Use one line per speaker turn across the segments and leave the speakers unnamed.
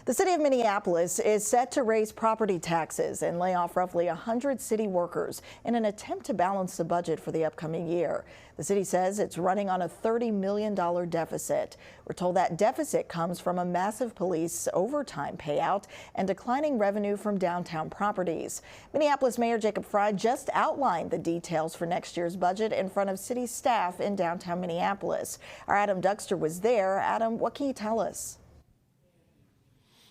The city of Minneapolis is set to raise property taxes and lay off roughly 100 city workers in an attempt to balance the budget for the upcoming year. The city says it's running on a $30 million deficit. We're told that deficit comes from a massive police overtime payout and declining revenue from downtown properties. Minneapolis Mayor Jacob Frey just outlined the details for next year's budget in front of city staff in downtown Minneapolis. Our Adam Duxter was there. Adam, what can you tell us?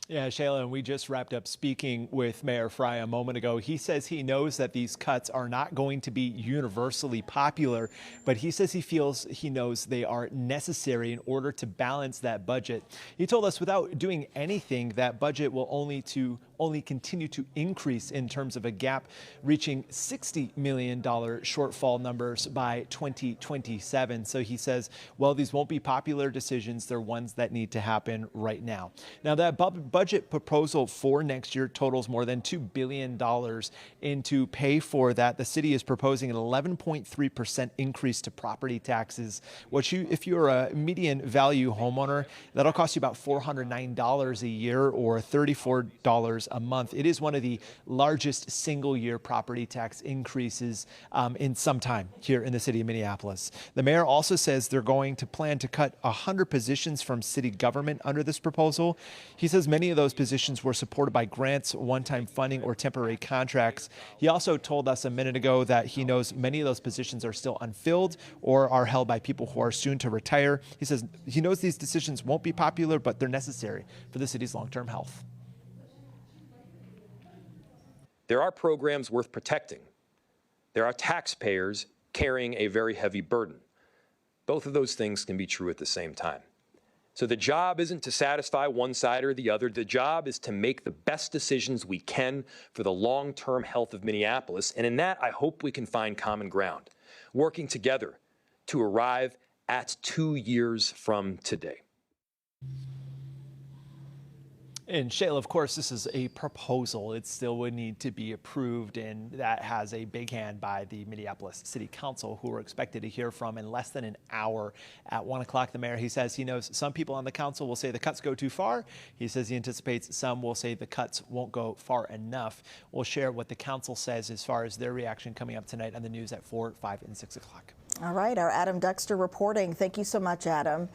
Yeah, Shayla, and we just wrapped up speaking with Mayor Frey a moment ago. He says he knows that these cuts are not going to be universally popular, but he says he knows they are necessary in order to balance that budget. He told us without doing anything, that budget will only continue to increase in terms of a gap, reaching $60 million shortfall numbers by 2027. So he says, well, these won't be popular decisions. They're ones that need to happen right now. Now, that budget proposal for next year totals more than $2 billion. And to pay for that, the city is proposing an 11.3% increase to property taxes, which if you're a median value homeowner, that'll cost you about $409 a year or $34 a month. It is one of the largest single year property tax increases in some time here in the city of Minneapolis. The mayor also says they're going to plan to cut 100 positions from city government under this proposal. He says many of those positions were supported by grants, one-time funding, or temporary contracts. He also told us a minute ago that he knows many of those positions are still unfilled or are held by people who are soon to retire. He says he knows these decisions won't be popular, but they're necessary for the city's long-term health.
There are programs worth protecting. There are taxpayers carrying a very heavy burden. Both of those things can be true at the same time. So the job isn't to satisfy one side or the other. The job is to make the best decisions we can for the long-term health of Minneapolis. And in that, I hope we can find common ground, working together to arrive at 2 years from today.
And Shayla, of course, this is a proposal. It still would need to be approved, and that has a big hand by the Minneapolis City Council, who are expected to hear from in less than an hour at 1 o'clock. The mayor, he says he knows some people on the council will say the cuts go too far. He says he anticipates some will say the cuts won't go far enough. We'll share what the council says as far as their reaction coming up tonight on the news at 4, 5, and 6 o'clock.
All right, our Adam Duxter reporting. Thank you so much, Adam.